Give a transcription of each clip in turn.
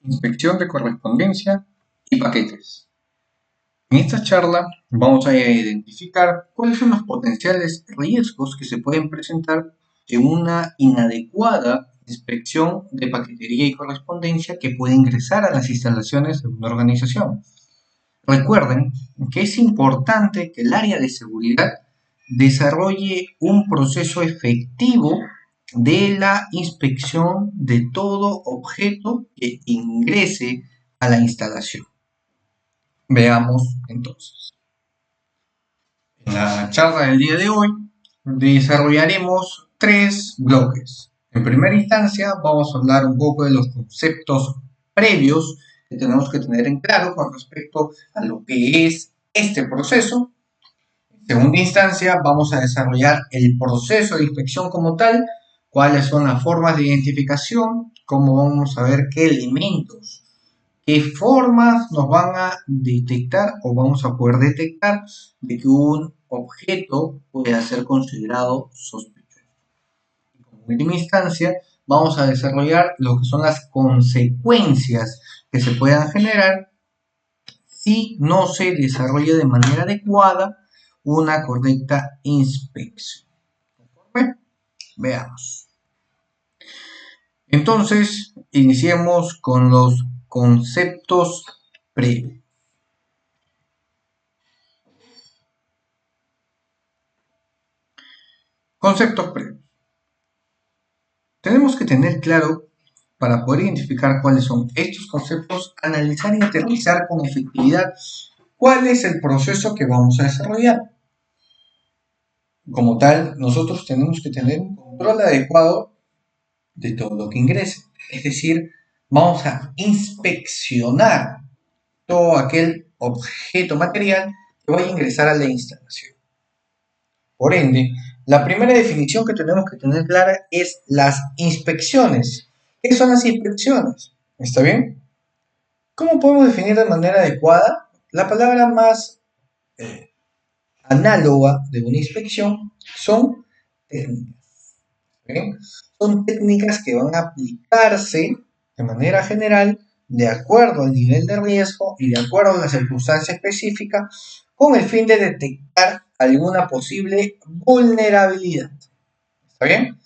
Inspección de correspondencia y paquetes. En esta charla vamos a identificar cuáles son los potenciales riesgos que se pueden presentar en una inadecuada inspección de paquetería y correspondencia que puede ingresar a las instalaciones de una organización. Recuerden que es importante que el área de seguridad desarrolle un proceso efectivo de la inspección de todo objeto que ingrese a la instalación. Veamos entonces. En la charla del día de hoy desarrollaremos 3 bloques. En primera instancia vamos a hablar un poco de los conceptos previos que tenemos que tener en claro con respecto a lo que es este proceso. En segunda instancia vamos a desarrollar el proceso de inspección como tal, cuáles son las formas de identificación, cómo vamos a ver qué elementos, qué formas nos van a detectar o vamos a poder detectar de que un objeto pueda ser considerado sospechoso. Y como última instancia, vamos a desarrollar lo que son las consecuencias que se puedan generar si no se desarrolla de manera adecuada una correcta inspección. Bueno, veamos. Entonces, iniciemos con los conceptos previos. Conceptos previos. Tenemos que tener claro, para poder identificar cuáles son estos conceptos, analizar y aterrizar con efectividad cuál es el proceso que vamos a desarrollar. Como tal, nosotros tenemos que tener un control adecuado de todo lo que ingrese. Es decir, vamos a inspeccionar todo aquel objeto material que vaya a ingresar a la instalación. Por ende, la primera definición que tenemos que tener clara es las inspecciones. ¿Qué son las inspecciones? ¿Está bien? ¿Cómo podemos definir de manera adecuada? La palabra más análoga de una inspección son técnicas. ¿Bien? Son técnicas que van a aplicarse de manera general de acuerdo al nivel de riesgo y de acuerdo a la circunstancia específica con el fin de detectar alguna posible vulnerabilidad. ¿Está bien?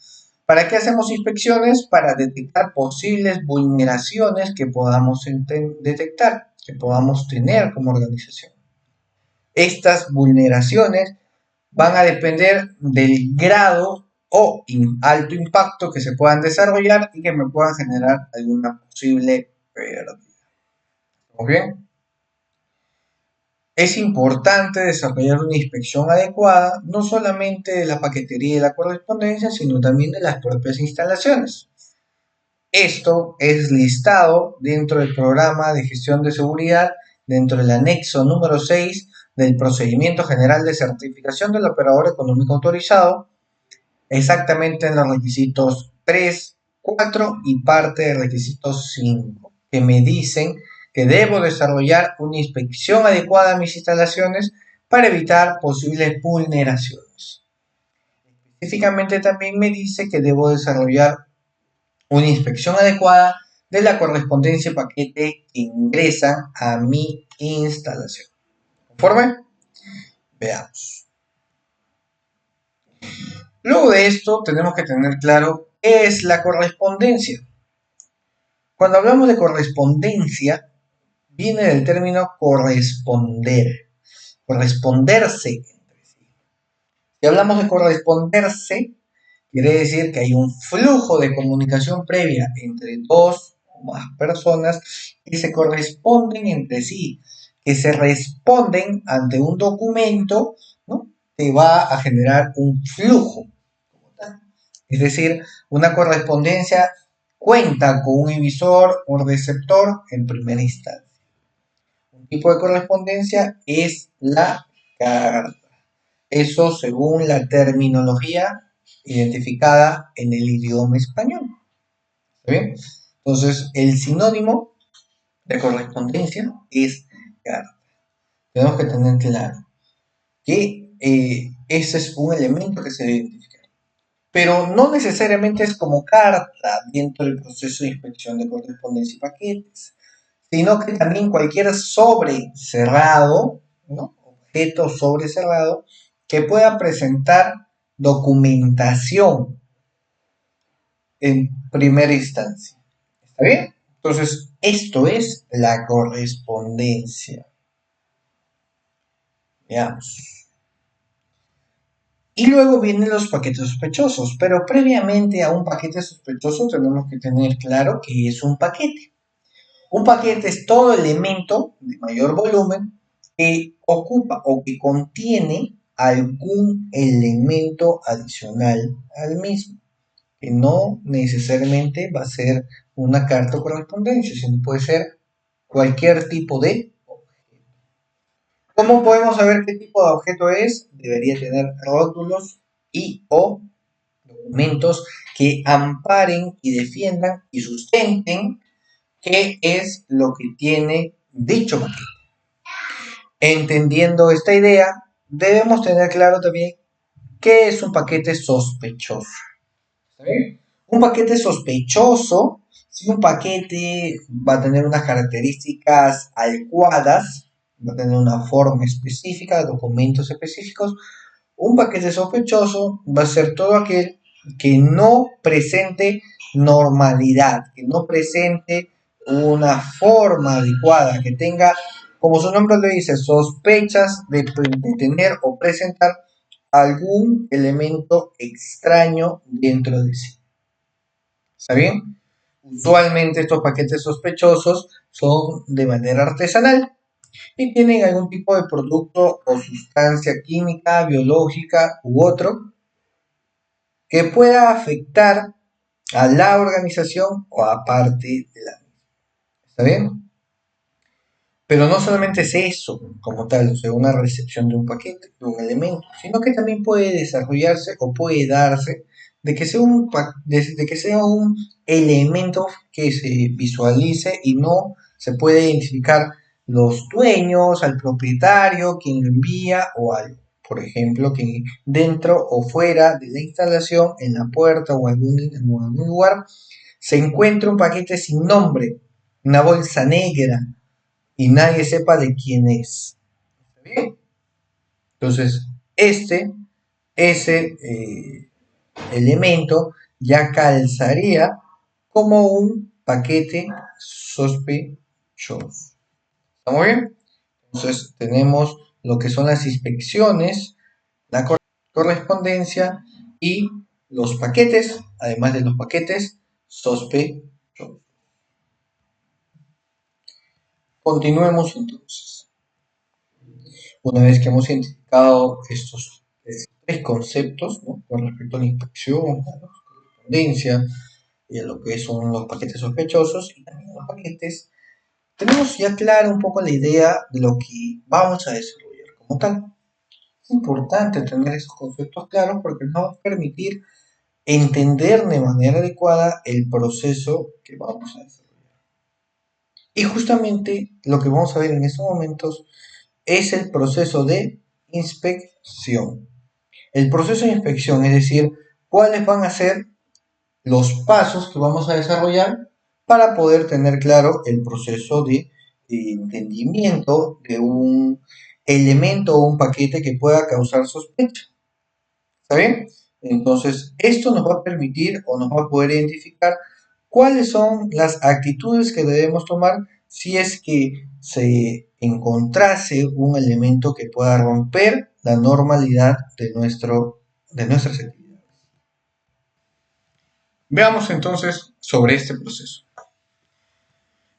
¿Para qué hacemos inspecciones? Para detectar posibles vulneraciones que podamos detectar, que podamos tener como organización. Estas vulneraciones van a depender del grado o alto impacto que se puedan desarrollar y que me puedan generar alguna posible pérdida. ¿Estamos bien? Es importante desarrollar una inspección adecuada, no solamente de la paquetería y la correspondencia, sino también de las propias instalaciones. Esto es listado dentro del programa de gestión de seguridad, dentro del anexo número 6 del procedimiento general de certificación del operador económico autorizado, exactamente en los requisitos 3, 4 y parte del requisito 5, que me dicen que debo desarrollar una inspección adecuada a mis instalaciones para evitar posibles vulneraciones. Específicamente también me dice que debo desarrollar una inspección adecuada de la correspondencia y paquete que ingresan a mi instalación. ¿Conforme? Veamos. Luego de esto tenemos que tener claro qué es la correspondencia. Cuando hablamos de correspondencia, viene del término corresponder, corresponderse. Si hablamos de corresponderse, quiere decir que hay un flujo de comunicación previa entre dos o más personas que se corresponden entre sí, que se responden ante un documento, ¿no? Que va a generar un flujo. Es decir, una correspondencia cuenta con un emisor o receptor en primera instancia. Un tipo de correspondencia es la carta. Eso según la terminología identificada en el idioma español. ¿Está bien? Entonces, el sinónimo de correspondencia es carta. Tenemos que tener claro que ese es un elemento que se debe identificar. pero no necesariamente es como carta dentro del proceso de inspección de correspondencia y paquetes, sino que también cualquier sobre cerrado, ¿no? Objeto sobre cerrado, que pueda presentar documentación en primera instancia. ¿Está bien? Entonces, esto es la correspondencia. Veamos. Y luego vienen los paquetes sospechosos, pero previamente a un paquete sospechoso tenemos que tener claro que es un paquete. Un paquete es todo elemento de mayor volumen que ocupa o que contiene algún elemento adicional al mismo, que no necesariamente va a ser una carta o correspondencia, sino puede ser cualquier tipo de. ¿Cómo podemos saber qué tipo de objeto es? Debería tener rótulos y o documentos que amparen y defiendan y sustenten qué es lo que tiene dicho paquete. Entendiendo esta idea, debemos tener claro también qué es un paquete sospechoso. ¿Está bien? Un paquete sospechoso, si un paquete va a tener unas características adecuadas, va a tener una forma específica, documentos específicos, un paquete sospechoso va a ser todo aquel que no presente normalidad, que no presente una forma adecuada, que tenga, como su nombre lo dice, sospechas de tener o presentar algún elemento extraño dentro de sí. ¿Está bien? Usualmente estos paquetes sospechosos son de manera artesanal y tienen algún tipo de producto o sustancia química, biológica u otro que pueda afectar a la organización o a parte de la misma. ¿Está bien? Pero no solamente es eso como tal, o sea, una recepción de un paquete, de un elemento, sino que también puede desarrollarse o puede darse de que sea un elemento que se visualice y no se puede identificar los dueños, al propietario, quien lo envía o algo. Por ejemplo, que dentro o fuera de la instalación, en la puerta o en algún lugar, se encuentra un paquete sin nombre, una bolsa negra, y nadie sepa de quién es. ¿Está bien? Entonces, ese elemento ya calzaría como un paquete sospechoso. ¿Está muy bien? Entonces, tenemos lo que son las inspecciones, la correspondencia y los paquetes, además de los paquetes sospechosos. Continuemos entonces. Una vez que hemos identificado estos tres conceptos, ¿no? Con respecto a la inspección, a la correspondencia y a lo que son los paquetes sospechosos y también los paquetes, tenemos ya clara un poco la idea de lo que vamos a desarrollar como tal. Es importante tener esos conceptos claros porque nos va a permitir entender de manera adecuada el proceso que vamos a desarrollar. Y justamente lo que vamos a ver en estos momentos es el proceso de inspección. El proceso de inspección, es decir, cuáles van a ser los pasos que vamos a desarrollar para poder tener claro el proceso de entendimiento de un elemento o un paquete que pueda causar sospecha. ¿Está bien? Entonces, esto nos va a permitir o nos va a poder identificar cuáles son las actitudes que debemos tomar si es que se encontrase un elemento que pueda romper la normalidad de nuestras actividades. Veamos entonces sobre este proceso.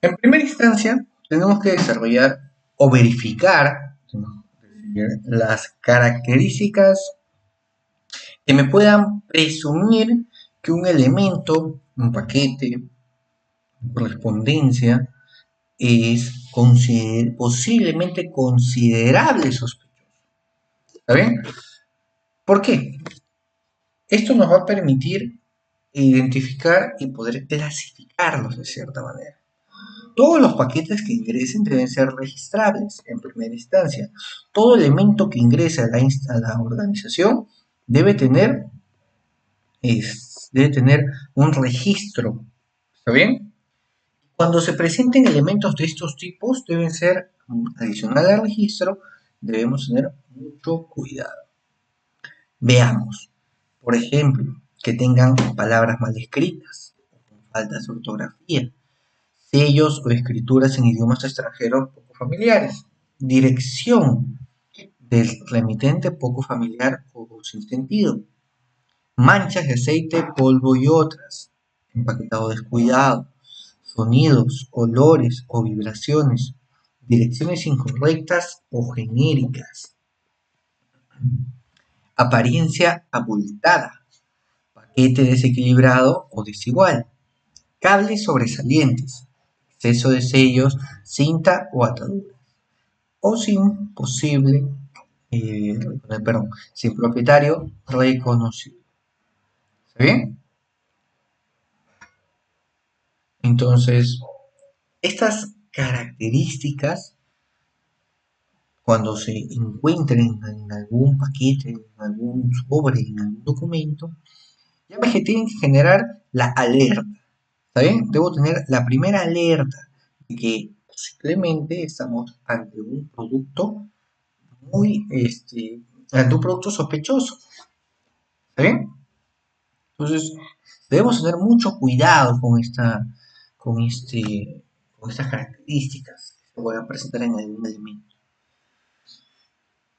En primera instancia, tenemos que desarrollar o verificar las características que me puedan presumir que un elemento, un paquete, correspondencia, es posiblemente considerable sospechoso. ¿Está bien? ¿Por qué? Esto nos va a permitir identificar y poder clasificarlos de cierta manera. Todos los paquetes que ingresen deben ser registrables en primera instancia. Todo elemento que ingrese a la organización debe tener debe tener un registro, ¿está bien? Cuando se presenten elementos de estos tipos, deben ser, adicional al registro, debemos tener mucho cuidado. Veamos, por ejemplo, que tengan palabras mal escritas, faltas de ortografía, sellos o escrituras en idiomas extranjeros poco familiares, dirección del remitente poco familiar o sin sentido, manchas de aceite, polvo y otras, empaquetado descuidado, sonidos, olores o vibraciones, direcciones incorrectas o genéricas, apariencia abultada, paquete desequilibrado o desigual, cables sobresalientes, exceso de sellos, cinta o atadura, o sin propietario reconocido. ¿Está bien? Entonces, estas características, cuando se encuentren en algún paquete, en algún sobre, en algún documento, ya ves que tienen que generar la alerta. ¿Está bien? Debo tener la primera alerta de que posiblemente estamos ante un producto ante un producto sospechoso. ¿Está bien? Entonces, debemos tener mucho cuidado con, este, con estas características que se puedan presentar en algún elemento.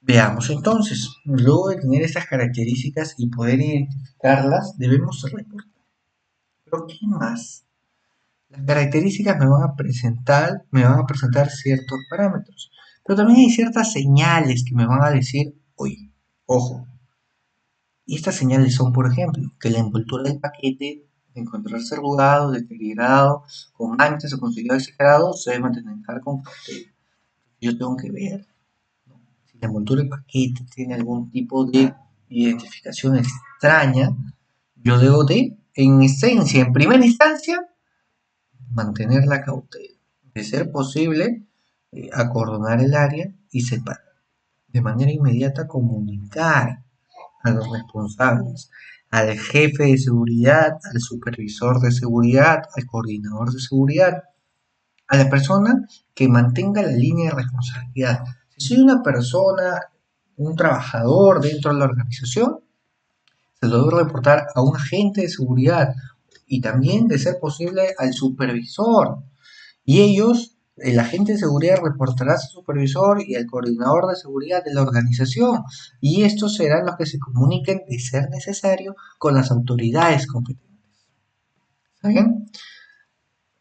Veamos entonces, luego de tener estas características y poder identificarlas, debemos reportar. ¿Pero qué más? Las características me van a presentar ciertos parámetros, pero también hay ciertas señales que me van a decir, oye, ojo. Y estas señales son, por ejemplo, que la envoltura del paquete, de encontrarse arrugado, deteriorado, con manchas o con sellado exagerado, se debe mantener con cautela. Yo tengo que ver, ¿no? Si la envoltura del paquete tiene algún tipo de identificación extraña, yo debo de, en esencia, en primera instancia, mantener la cautela. De ser posible, acordonar el área y separar. De manera inmediata comunicar a los responsables, al jefe de seguridad, al supervisor de seguridad, al coordinador de seguridad, a la persona que mantenga la línea de responsabilidad. Si soy una persona, un trabajador dentro de la organización, se lo debo reportar a un agente de seguridad y también, de ser posible, al supervisor. Y ellos, el agente de seguridad reportará a su supervisor y al coordinador de seguridad de la organización. Y estos serán los que se comuniquen, de ser necesario, con las autoridades competentes. ¿Está bien?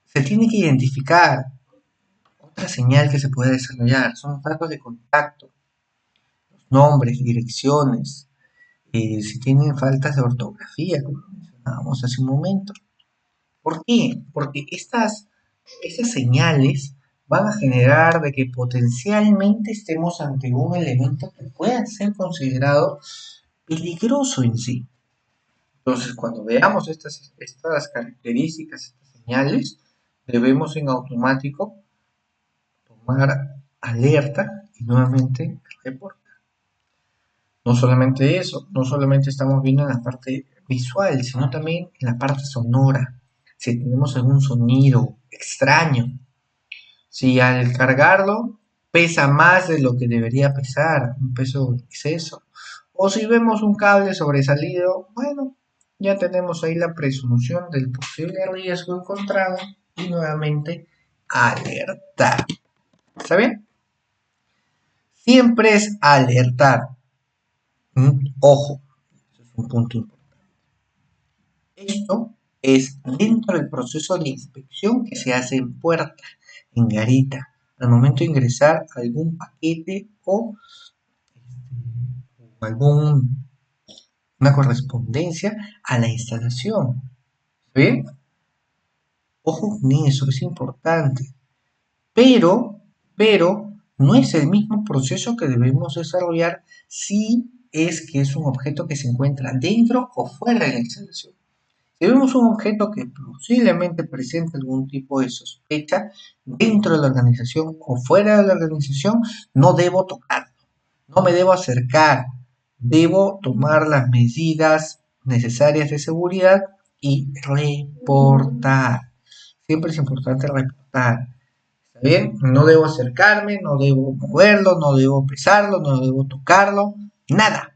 Se tiene que identificar. Otra señal que se puede desarrollar son los datos de contacto, los nombres, direcciones, si tienen faltas de ortografía, como mencionábamos hace un momento. ¿Por qué? Porque estas señales van a generar de que potencialmente estemos ante un elemento que pueda ser considerado peligroso en sí. Entonces, cuando veamos estas características, estas señales, debemos en automático tomar alerta y nuevamente reportar. No solamente eso, no solamente estamos viendo en la parte visual, sino también en la parte sonora. Si tenemos algún sonido extraño, si al cargarlo pesa más de lo que debería pesar, un peso en exceso, o si vemos un cable sobresalido, bueno, ya tenemos ahí la presunción del posible riesgo encontrado y nuevamente alertar. ¿Está bien? Siempre es alertar. Ojo, eso es un punto importante. Esto es dentro del proceso de inspección que se hace en puerta, en garita, al momento de ingresar algún paquete o alguna correspondencia a la instalación. ¿Bien? Ojo con eso, es importante. Pero no es el mismo proceso que debemos desarrollar si es que es un objeto que se encuentra dentro o fuera de la instalación. Si vemos un objeto que posiblemente presenta algún tipo de sospecha dentro de la organización o fuera de la organización, no debo tocarlo, no me debo acercar, debo tomar las medidas necesarias de seguridad y reportar. Siempre es importante reportar. ¿Está bien? No debo acercarme, no debo moverlo, no debo pesarlo, no debo tocarlo, nada.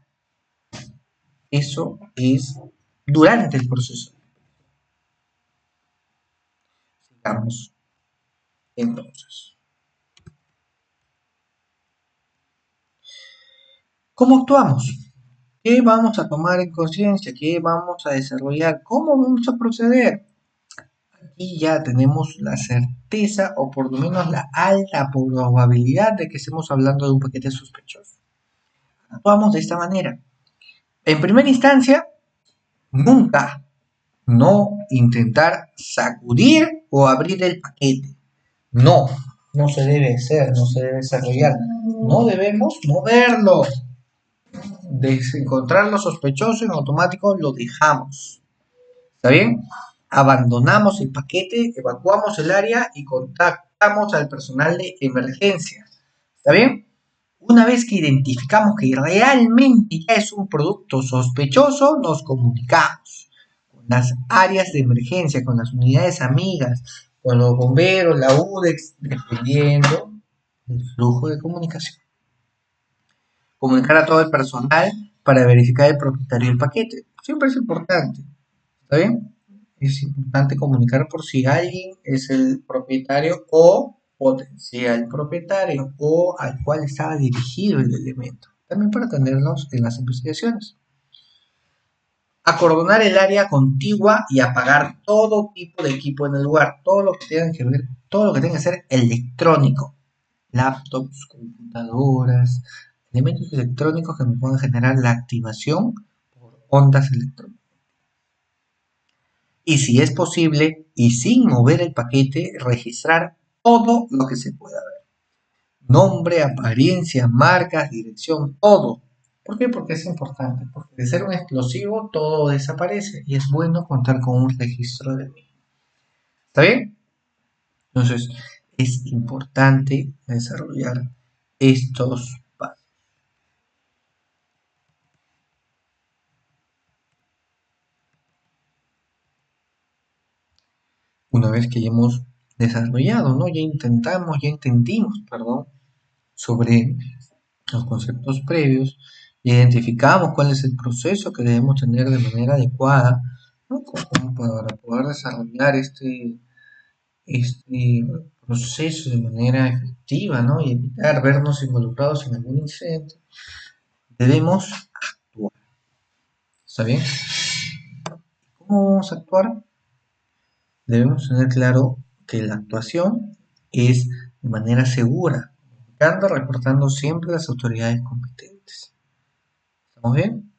Eso es durante el proceso. Sigamos entonces. ¿Cómo actuamos? ¿Qué vamos a tomar en conciencia? ¿Qué vamos a desarrollar? ¿Cómo vamos a proceder? Aquí ya tenemos la certeza o por lo menos la alta probabilidad de que estemos hablando de un paquete sospechoso. Actuamos de esta manera. En primera instancia, nunca no intentar sacudir o abrir el paquete. No, no se debe hacer, no se debe desarrollar. No debemos moverlo. Desencontrar lo sospechoso en automático lo dejamos. ¿Está bien? Abandonamos el paquete, evacuamos el área y contactamos al personal de emergencia. ¿Está bien? Una vez que identificamos que realmente ya es un producto sospechoso, nos comunicamos con las áreas de emergencia, con las unidades amigas, con los bomberos, la UDEX, dependiendo del flujo de comunicación. Comunicar a todo el personal para verificar el propietario del paquete. Siempre es importante. ¿Está bien? Es importante comunicar por si alguien es el propietario o potencial propietario o al cual estaba dirigido el elemento. También para tenerlos en las investigaciones. Acordonar el área contigua y apagar todo tipo de equipo en el lugar. Todo lo que tenga que ver, todo lo que tenga que ser electrónico. Laptops, computadoras, elementos electrónicos que me puedan generar la activación por ondas electrónicas. Y si es posible, y sin mover el paquete, registrar todo lo que se pueda ver. Nombre, apariencia, marcas, dirección, todo. ¿Por qué? Porque es importante. Porque de ser un explosivo, todo desaparece. Y es bueno contar con un registro de mismo. ¿Está bien? Entonces, es importante desarrollar estos pasos. Una vez que ya hemos desarrollado, ¿no? Ya entendimos, perdón, sobre los conceptos previos, identificamos cuál es el proceso que debemos tener de manera adecuada, ¿no? Como para poder desarrollar este proceso de manera efectiva, ¿no? Y evitar vernos involucrados en algún incidente. Debemos actuar. ¿Está bien? ¿Cómo vamos a actuar? Debemos tener claro que la actuación es de manera segura, reportando siempre a las autoridades competentes. ¿Estamos bien?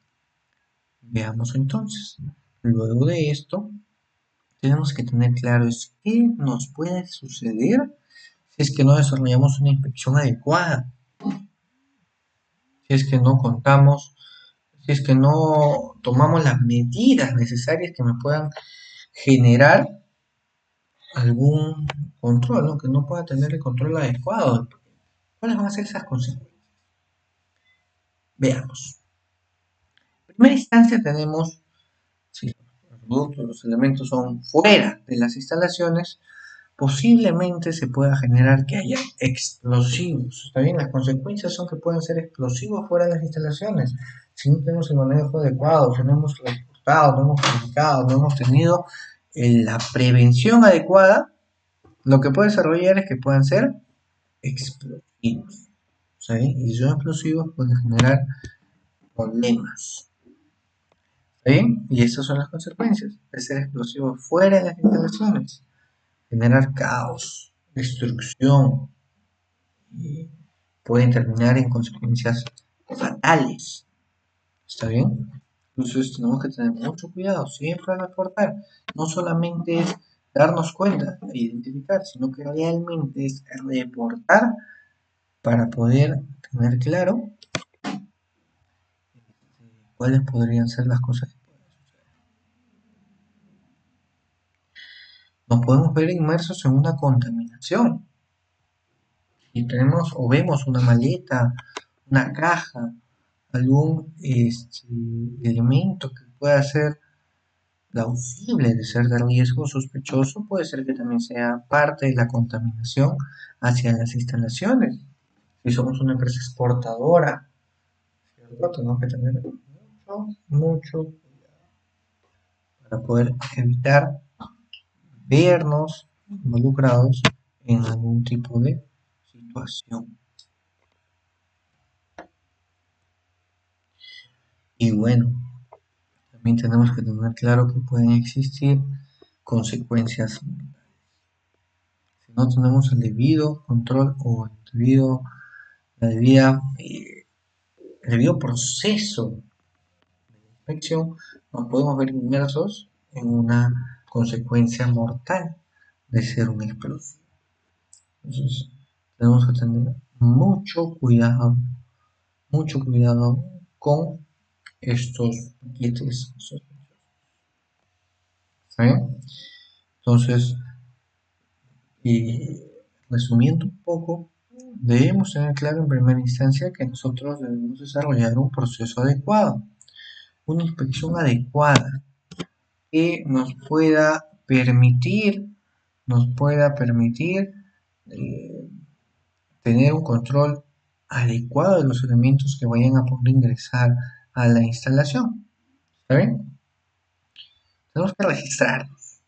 Veamos entonces. Luego de esto, tenemos que tener claro qué nos puede suceder si es que no desarrollamos una inspección adecuada, si es que no contamos, si es que no tomamos las medidas necesarias que me puedan generar algún control, ¿no? Que no pueda tener el control adecuado. ¿Cuáles van a ser esas consecuencias? Veamos. En primera instancia tenemos, si los productos, los elementos son fuera de las instalaciones, posiblemente se pueda generar que haya explosivos. ¿Está bien? Las consecuencias son que pueden ser explosivos fuera de las instalaciones. Si no tenemos el manejo adecuado, si no hemos reportado, no hemos comunicado, no hemos tenido la prevención adecuada, lo que puede desarrollar es que puedan ser explosivos. ¿Sí? Y si son explosivos pueden generar problemas. ¿Está bien? Y estas son las consecuencias de ser explosivos fuera de las instalaciones. Generar caos, destrucción, y pueden terminar en consecuencias fatales. ¿Está bien? Entonces tenemos que tener mucho cuidado, siempre al reportar. No solamente es darnos cuenta e identificar, sino que realmente es reportar para poder tener claro cuáles podrían ser las cosas que pueden suceder. Nos podemos ver inmersos en una contaminación. Si tenemos o vemos una maleta, una caja, algún elemento que pueda ser plausible de ser de riesgo sospechoso, puede ser que también sea parte de la contaminación hacia las instalaciones. Si somos una empresa exportadora, ¿cierto? Tenemos que tener mucho cuidado para poder evitar vernos involucrados en algún tipo de situación. Y bueno, también tenemos que tener claro que pueden existir consecuencias. Si no tenemos el debido control o el debido proceso de infección, nos podemos ver inmersos en una consecuencia mortal de ser un explosivo. Entonces, tenemos que tener mucho cuidado con estos paquetes sospechosos. ¿Está bien? Entonces, y resumiendo un poco, debemos tener claro en primera instancia que nosotros debemos desarrollar un proceso adecuado, una inspección adecuada que nos pueda permitir eh, tener un control adecuado de los elementos que vayan a poder ingresar a la instalación. ¿Está bien? Tenemos que registrarlos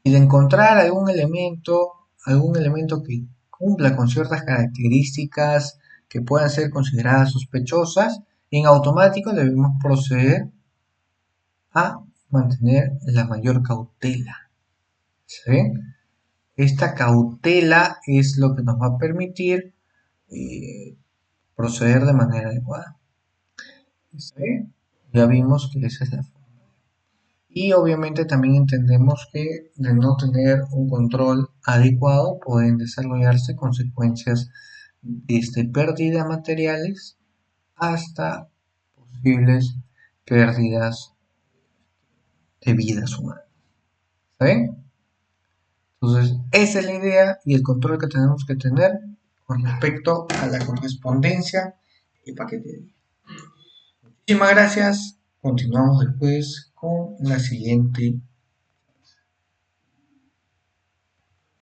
y de encontrar algún elemento que cumpla con ciertas características que puedan ser consideradas sospechosas, en automático debemos proceder a mantener la mayor cautela. ¿Sí? Esta cautela es lo que nos va a permitir proceder de manera adecuada. ¿Sí? Ya vimos que esa es la forma. Y obviamente también entendemos que de no tener un control adecuado pueden desarrollarse consecuencias desde pérdida de materiales hasta posibles pérdidas de vidas humanas. ¿Está bien? Entonces, esa es la idea y el control que tenemos que tener con respecto a la correspondencia y paquetería. Muchísimas gracias. Continuamos después con la siguiente